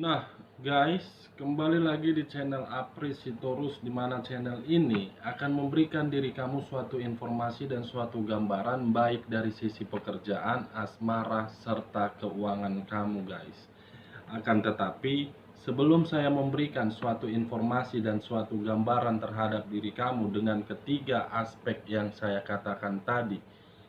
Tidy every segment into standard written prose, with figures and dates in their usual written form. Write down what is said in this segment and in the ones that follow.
Nah, guys, kembali lagi di channel Apri Sitorus, di mana channel ini akan memberikan diri kamu suatu informasi dan suatu gambaran baik dari sisi pekerjaan, asmara, serta keuangan kamu, guys. Akan tetapi, sebelum saya memberikan suatu informasi dan suatu gambaran terhadap diri kamu dengan ketiga aspek yang saya katakan tadi,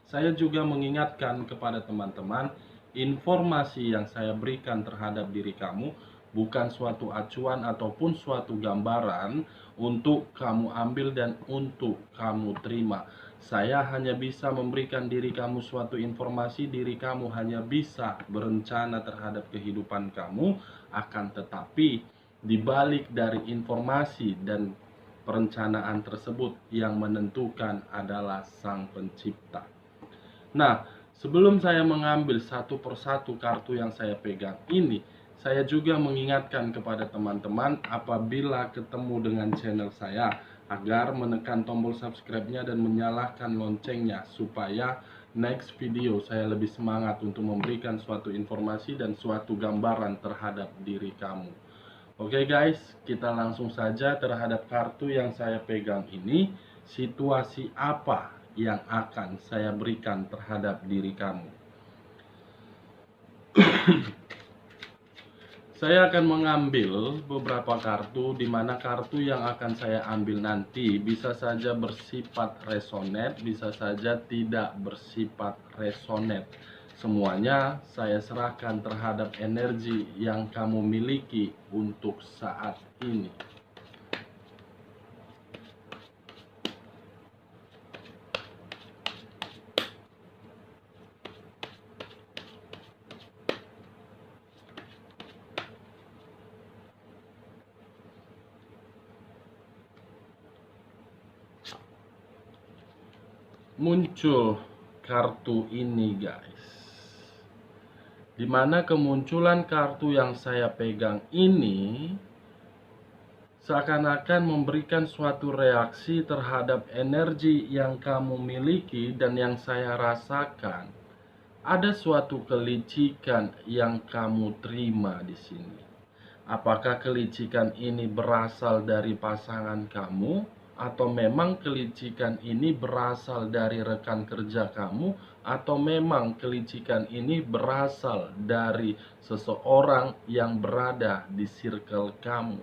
saya juga mengingatkan kepada teman-teman, informasi yang saya berikan terhadap diri kamu bukan suatu acuan ataupun suatu gambaran untuk kamu ambil dan untuk kamu terima. Saya hanya bisa memberikan diri kamu suatu informasi, diri kamu hanya bisa berencana terhadap kehidupan kamu, akan tetapi di balik dari informasi dan perencanaan tersebut yang menentukan adalah Sang Pencipta. Nah, sebelum saya mengambil satu persatu kartu yang saya pegang ini, saya juga mengingatkan kepada teman-teman apabila ketemu dengan channel saya agar menekan tombol subscribe-nya dan menyalakan loncengnya supaya next video saya lebih semangat untuk memberikan suatu informasi dan suatu gambaran terhadap diri kamu. Oke guys, kita langsung saja terhadap kartu yang saya pegang ini. Situasi apa yang akan saya berikan terhadap diri kamu? Saya akan mengambil beberapa kartu, di mana kartu yang akan saya ambil nanti bisa saja bersifat resonate, bisa saja tidak bersifat resonate. Semuanya saya serahkan terhadap energi yang kamu miliki untuk saat ini. Muncul kartu ini, guys. Dimana kemunculan kartu yang saya pegang ini seakan-akan memberikan suatu reaksi terhadap energi yang kamu miliki dan yang saya rasakan. Ada suatu kelicikan yang kamu terima di sini. Apakah kelicikan ini berasal dari pasangan kamu, atau memang kelicikan ini berasal dari rekan kerja kamu, atau memang kelicikan ini berasal dari seseorang yang berada di circle kamu?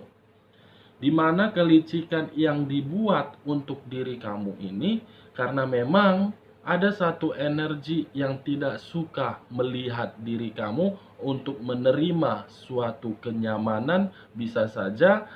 Di mana kelicikan yang dibuat untuk diri kamu ini karena memang ada satu energi yang tidak suka melihat diri kamu untuk menerima suatu kenyamanan. Bisa saja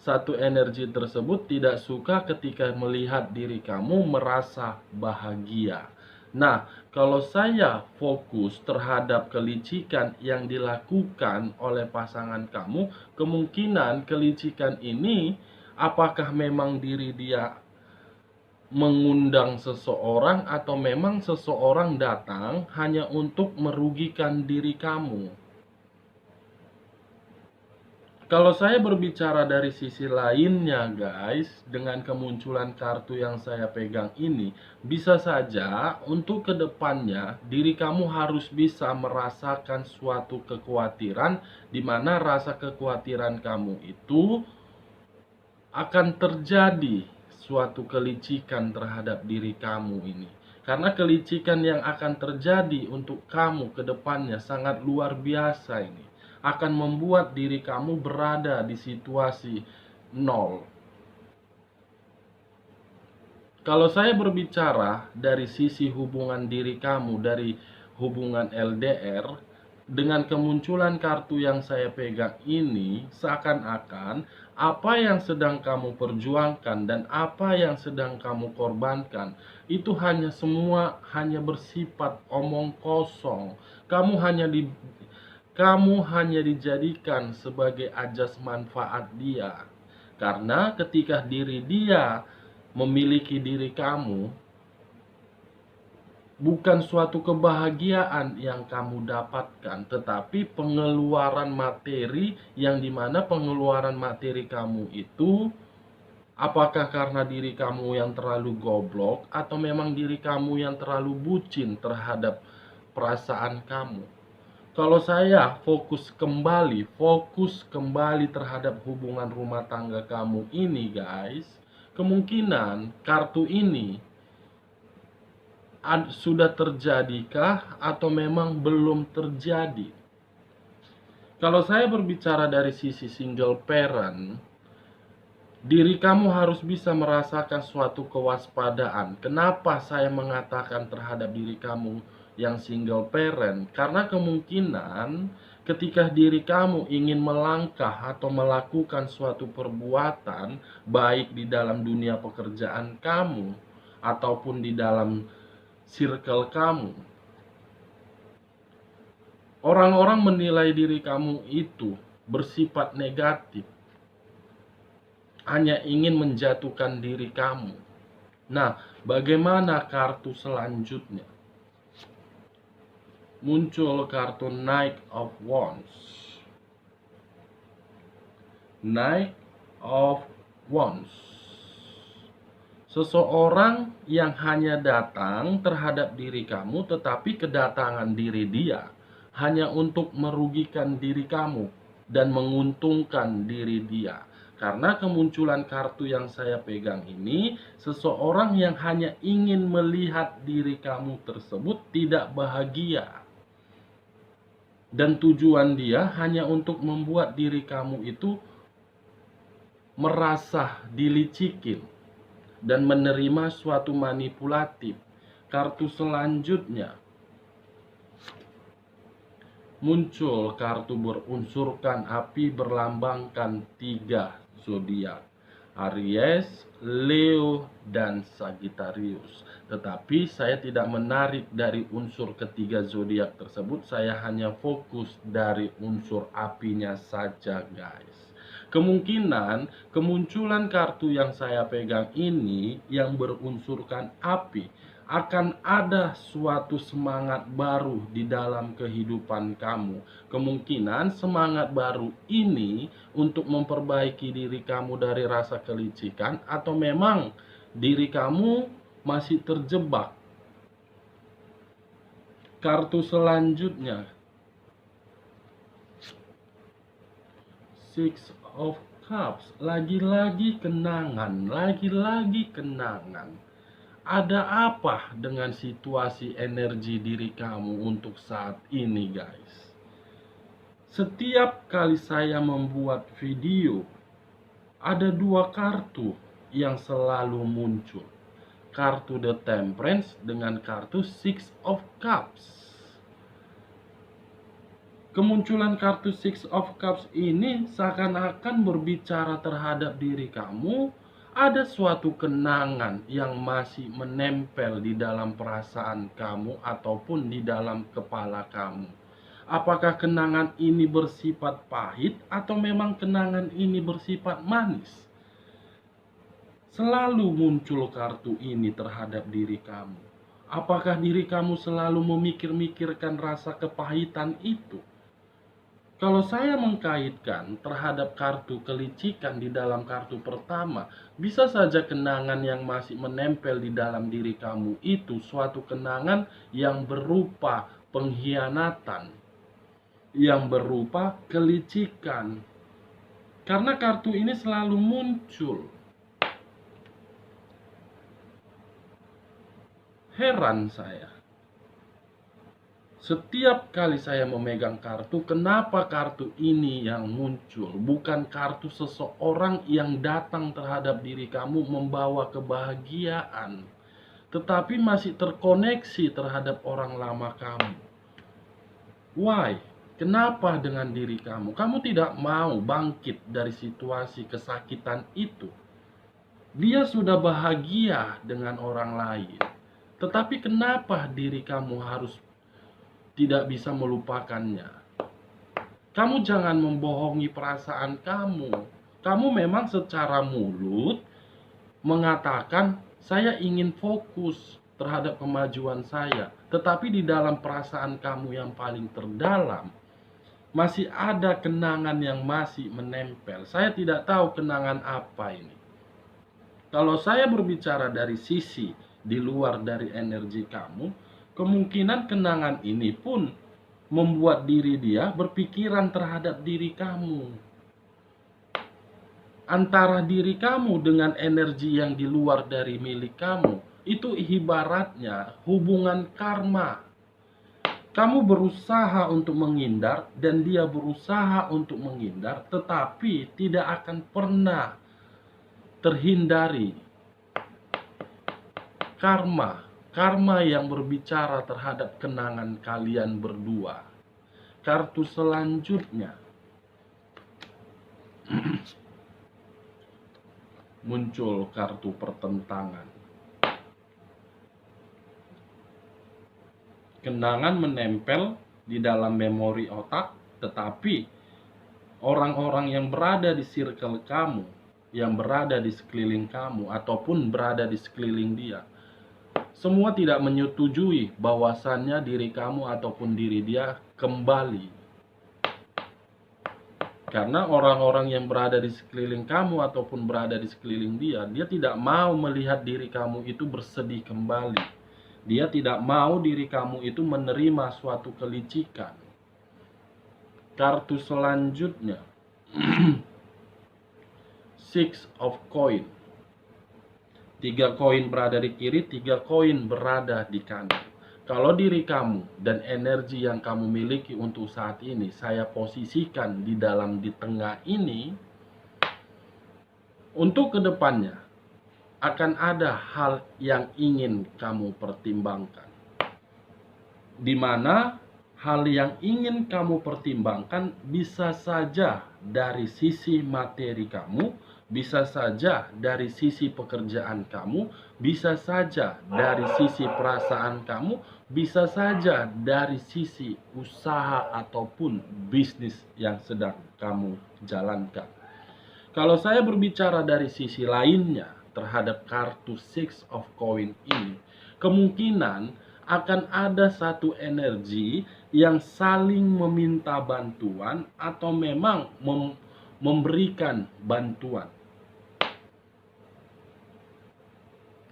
satu energi tersebut tidak suka ketika melihat diri kamu merasa bahagia. Nah, kalau saya fokus terhadap kelicikan yang dilakukan oleh pasangan kamu, kemungkinan kelicikan ini apakah memang diri dia mengundang seseorang atau memang seseorang datang hanya untuk merugikan diri kamu. Kalau saya berbicara dari sisi lainnya, guys, dengan kemunculan kartu yang saya pegang ini, bisa saja untuk kedepannya diri kamu harus bisa merasakan suatu kekhawatiran, di mana rasa kekhawatiran kamu itu akan terjadi suatu kelicikan terhadap diri kamu ini. Karena kelicikan yang akan terjadi untuk kamu ke depannya sangat luar biasa ini. Akan membuat diri kamu berada di situasi nol. Kalau saya berbicara dari sisi hubungan diri kamu, dari hubungan LDR, dengan kemunculan kartu yang saya pegang ini, seakan-akan apa yang sedang kamu perjuangkan dan apa yang sedang kamu korbankan, itu semua hanya bersifat omong kosong. Kamu hanya dijadikan sebagai ajas manfaat dia. Karena ketika diri dia memiliki diri kamu, bukan suatu kebahagiaan yang kamu dapatkan, tetapi pengeluaran materi, yang dimana pengeluaran materi kamu itu apakah karena diri kamu yang terlalu goblok, atau memang diri kamu yang terlalu bucin terhadap perasaan kamu. Kalau saya fokus kembali terhadap hubungan rumah tangga kamu ini, guys, kemungkinan kartu ini sudah terjadikah atau memang belum terjadi. Kalau saya berbicara dari sisi single parent, diri kamu harus bisa merasakan suatu kewaspadaan. Kenapa saya mengatakan terhadap diri kamu yang single parent? Karena kemungkinan ketika diri kamu ingin melangkah atau melakukan suatu perbuatan, baik di dalam dunia pekerjaan kamu ataupun di dalam circle kamu, orang-orang menilai diri kamu itu bersifat negatif, hanya ingin menjatuhkan diri kamu. Nah, bagaimana kartu selanjutnya? Muncul kartu Knight of Wands. Knight of Wands. Seseorang yang hanya datang terhadap diri kamu, tetapi kedatangan diri dia hanya untuk merugikan diri kamu dan menguntungkan diri dia. Karena kemunculan kartu yang saya pegang ini, seseorang yang hanya ingin melihat diri kamu tersebut tidak bahagia. Dan tujuan dia hanya untuk membuat diri kamu itu merasa dilicikin dan menerima suatu manipulatif. Kartu selanjutnya muncul kartu berunsurkan api berlambangkan 3 zodiak, Aries, Leo, dan Sagittarius. Tetapi saya tidak menarik dari unsur ketiga zodiak tersebut, saya hanya fokus dari unsur apinya saja, guys. Kemungkinan kemunculan kartu yang saya pegang ini yang berunsurkan api akan ada suatu semangat baru di dalam kehidupan kamu. Kemungkinan semangat baru ini untuk memperbaiki diri kamu dari rasa kelicikan, atau memang diri kamu masih terjebak. Kartu selanjutnya, Six of Cups. Lagi-lagi kenangan, lagi-lagi kenangan. Ada apa dengan situasi energi diri kamu untuk saat ini, guys? Setiap kali saya membuat video, ada 2 kartu yang selalu muncul. Kartu The Temperance dengan kartu Six of Cups. Kemunculan kartu Six of Cups ini seakan-akan berbicara terhadap diri kamu. Ada suatu kenangan yang masih menempel di dalam perasaan kamu ataupun di dalam kepala kamu. Apakah kenangan ini bersifat pahit atau memang kenangan ini bersifat manis? Selalu muncul kartu ini terhadap diri kamu. Apakah diri kamu selalu memikir-mikirkan rasa kepahitan itu? Kalau saya mengkaitkan terhadap kartu kelicikan di dalam kartu pertama, bisa saja kenangan yang masih menempel di dalam diri kamu itu suatu kenangan yang berupa pengkhianatan, yang berupa kelicikan. Karena kartu ini selalu muncul. Heran saya. Setiap kali saya memegang kartu, kenapa kartu ini yang muncul? Bukan kartu seseorang yang datang terhadap diri kamu membawa kebahagiaan, tetapi masih terkoneksi terhadap orang lama kamu. Why? Kenapa dengan diri kamu? Kamu tidak mau bangkit dari situasi kesakitan itu. Dia sudah bahagia dengan orang lain, tetapi kenapa diri kamu harus tidak bisa melupakannya? Kamu jangan membohongi perasaan kamu. Kamu memang secara mulut mengatakan saya ingin fokus terhadap kemajuan saya, tetapi di dalam perasaan kamu yang paling terdalam masih ada kenangan yang masih menempel. Saya tidak tahu kenangan apa ini. Kalau saya berbicara dari sisi di luar dari energi kamu, kemungkinan kenangan ini pun membuat diri dia berpikiran terhadap diri kamu. Antara diri kamu dengan energi yang di luar dari milik kamu, itu ibaratnya hubungan karma. Kamu berusaha untuk menghindar dan dia berusaha untuk menghindar, tetapi tidak akan pernah terhindari. Karma yang berbicara terhadap kenangan kalian berdua. Kartu selanjutnya muncul kartu pertentangan. Kenangan menempel di dalam memori otak, tetapi orang-orang yang berada di circle kamu, yang berada di sekeliling kamu, ataupun berada di sekeliling dia, semua tidak menyetujui bahwasannya diri kamu ataupun diri dia kembali. Karena orang-orang yang berada di sekeliling kamu ataupun berada di sekeliling dia, dia tidak mau melihat diri kamu itu bersedih kembali. Dia tidak mau diri kamu itu menerima suatu kelicikan. Kartu selanjutnya Six of Coin. 3 koin berada di kiri, 3 koin berada di kanan. Kalau diri kamu dan energi yang kamu miliki untuk saat ini saya posisikan di tengah ini, untuk kedepannya akan ada hal yang ingin kamu pertimbangkan, di mana hal yang ingin kamu pertimbangkan bisa saja dari sisi materi kamu, bisa saja dari sisi pekerjaan kamu, bisa saja dari sisi perasaan kamu, bisa saja dari sisi usaha ataupun bisnis yang sedang kamu jalankan. Kalau saya berbicara dari sisi lainnya terhadap kartu Six of Coin ini, kemungkinan akan ada satu energi yang saling meminta bantuan atau memang memberikan bantuan.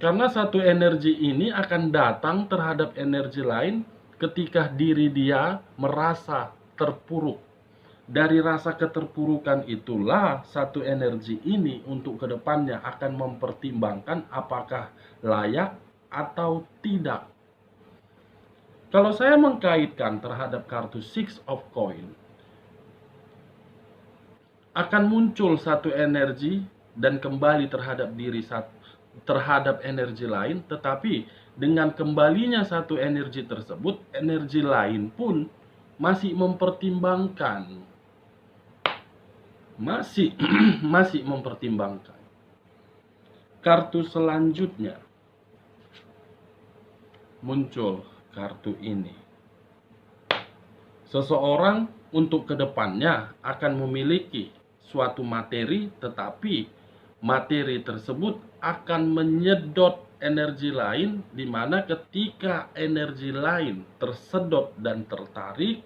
Karena satu energi ini akan datang terhadap energi lain ketika diri dia merasa terpuruk. Dari rasa keterpurukan itulah satu energi ini untuk kedepannya akan mempertimbangkan apakah layak atau tidak. Kalau saya mengkaitkan terhadap kartu Six of Coin, akan muncul satu energi dan kembali terhadap terhadap energi lain, tetapi dengan kembalinya satu energi tersebut, energi lain pun masih mempertimbangkan. Masih mempertimbangkan. Kartu selanjutnya muncul kartu ini. Seseorang untuk kedepannya akan memiliki suatu materi, tetapi materi tersebut akan menyedot energi lain, di mana ketika energi lain tersedot dan tertarik,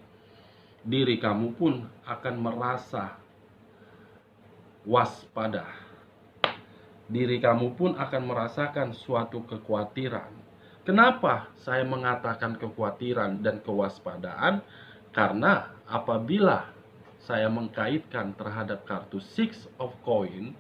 diri kamu pun akan merasa waspada. Diri kamu pun akan merasakan suatu kekhawatiran. Kenapa saya mengatakan kekhawatiran dan kewaspadaan? Karena apabila saya mengkaitkan terhadap kartu Six of Coin,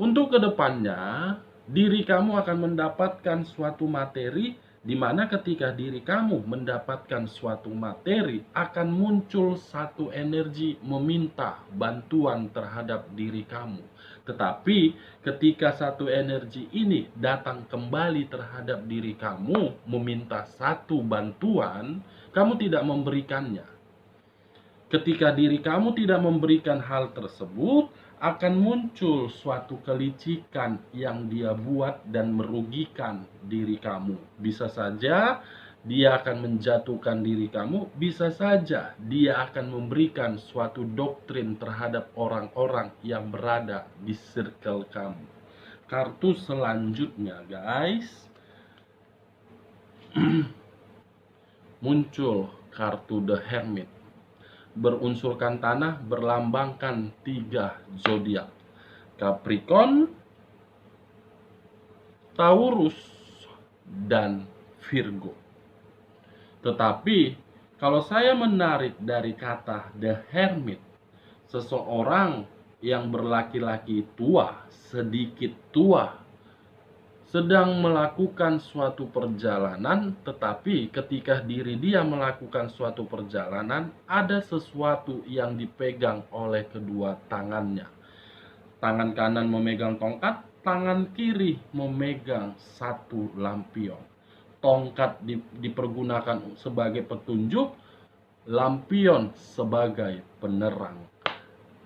untuk kedepannya diri kamu akan mendapatkan suatu materi, di mana ketika diri kamu mendapatkan suatu materi akan muncul satu energi meminta bantuan terhadap diri kamu. Tetapi ketika satu energi ini datang kembali terhadap diri kamu meminta satu bantuan, kamu tidak memberikannya. Ketika diri kamu tidak memberikan hal tersebut, akan muncul suatu kelicikan yang dia buat dan merugikan diri kamu. Bisa saja dia akan menjatuhkan diri kamu, bisa saja dia akan memberikan suatu doktrin terhadap orang-orang yang berada di circle kamu. Kartu selanjutnya, guys, muncul kartu The Hermit. Berunsurkan tanah, berlambangkan 3 zodiak: Capricorn, Taurus, dan Virgo. Tetapi Kalau saya menarik dari kata The Hermit, seseorang yang berlaki-laki tua, sedikit tua, sedang melakukan suatu perjalanan, tetapi ketika diri dia melakukan suatu perjalanan, ada sesuatu yang dipegang oleh kedua tangannya. Tangan kanan memegang tongkat, tangan kiri memegang satu lampion. Tongkat dipergunakan sebagai petunjuk, lampion sebagai penerang.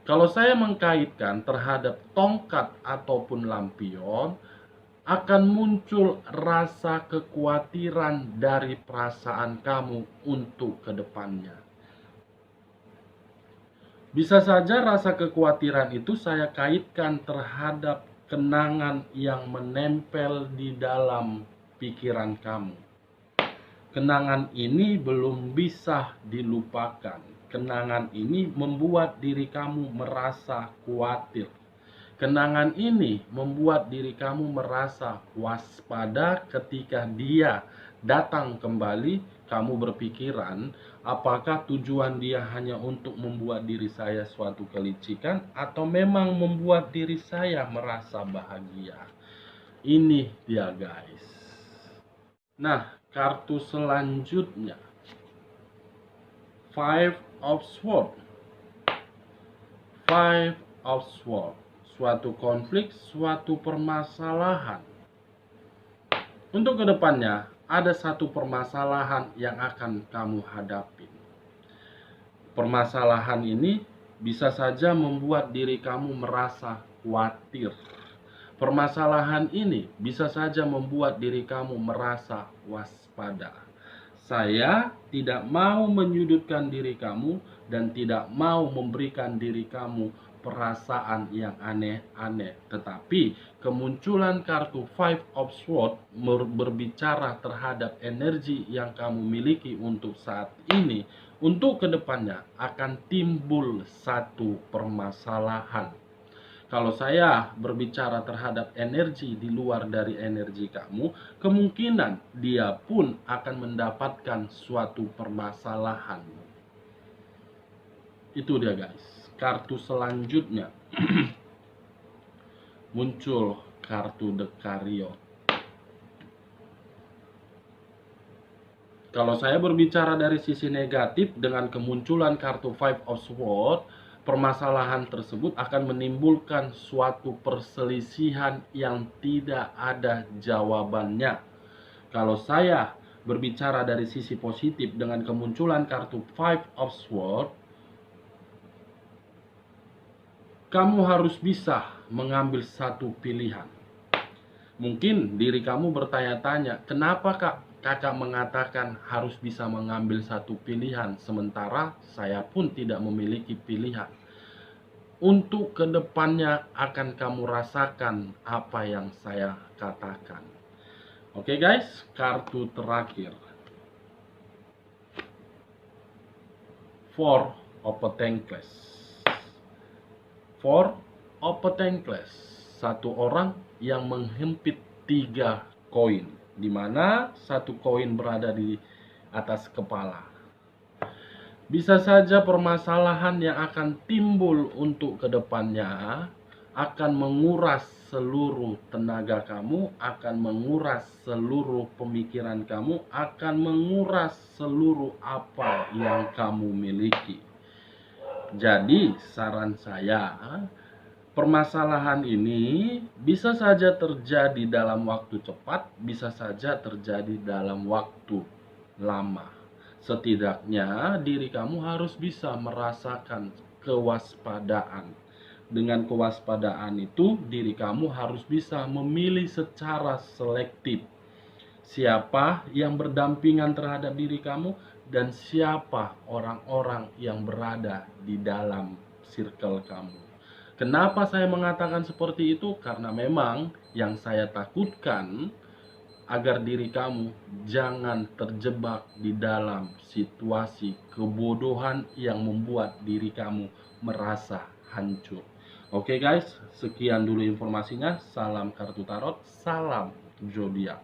Kalau saya mengkaitkan terhadap tongkat ataupun lampion, akan muncul rasa kekhawatiran dari perasaan kamu untuk kedepannya. Bisa saja rasa kekhawatiran itu saya kaitkan terhadap kenangan yang menempel di dalam pikiran kamu. Kenangan ini belum bisa dilupakan. Kenangan ini membuat diri kamu merasa khawatir. Kenangan ini membuat diri kamu merasa waspada ketika dia datang kembali. Kamu berpikiran, apakah tujuan dia hanya untuk membuat diri saya suatu kelicikan atau memang membuat diri saya merasa bahagia. Ini dia guys. Nah, kartu selanjutnya, Five of Swords. Five of Swords, suatu konflik, suatu permasalahan. Untuk kedepannya, ada satu permasalahan yang akan kamu hadapi. Permasalahan ini bisa saja membuat diri kamu merasa khawatir. Permasalahan ini bisa saja membuat diri kamu merasa waspada. Saya tidak mau menyudutkan diri kamu dan tidak mau memberikan diri kamu perasaan yang aneh-aneh. Tetapi kemunculan kartu Five of Swords berbicara terhadap energi yang kamu miliki untuk saat ini. Untuk kedepannya akan timbul satu permasalahan. Kalau saya berbicara terhadap energi di luar dari energi kamu, kemungkinan dia pun akan mendapatkan suatu permasalahan. Itu dia guys. Kartu selanjutnya muncul kartu The Chariot. Kalau saya berbicara dari sisi negatif, dengan kemunculan kartu Five of Swords, permasalahan tersebut akan menimbulkan suatu perselisihan yang tidak ada jawabannya. Kalau saya berbicara dari sisi positif, dengan kemunculan kartu Five of Swords, kamu harus bisa mengambil satu pilihan. Mungkin diri kamu bertanya-tanya, kenapa kakak mengatakan harus bisa mengambil satu pilihan, sementara saya pun tidak memiliki pilihan. Untuk kedepannya akan kamu rasakan apa yang saya katakan. Oke guys, kartu terakhir, Four of Pentacles. Four of Pentacles, satu orang yang menghimpit 3 koin, di mana satu koin berada di atas kepala. Bisa saja permasalahan yang akan timbul untuk kedepannya akan menguras seluruh tenaga kamu, akan menguras seluruh pemikiran kamu, akan menguras seluruh apa yang kamu miliki. Jadi saran saya, permasalahan ini bisa saja terjadi dalam waktu cepat, bisa saja terjadi dalam waktu lama. Setidaknya diri kamu harus bisa merasakan kewaspadaan. Dengan kewaspadaan itu, diri kamu harus bisa memilih secara selektif siapa yang berdampingan terhadap diri kamu dan siapa orang-orang yang berada di dalam circle kamu. Kenapa saya mengatakan seperti itu? Karena memang yang saya takutkan agar diri kamu jangan terjebak di dalam situasi kebodohan yang membuat diri kamu merasa hancur. Oke guys, sekian dulu informasinya. Salam kartu tarot, salam zodiak.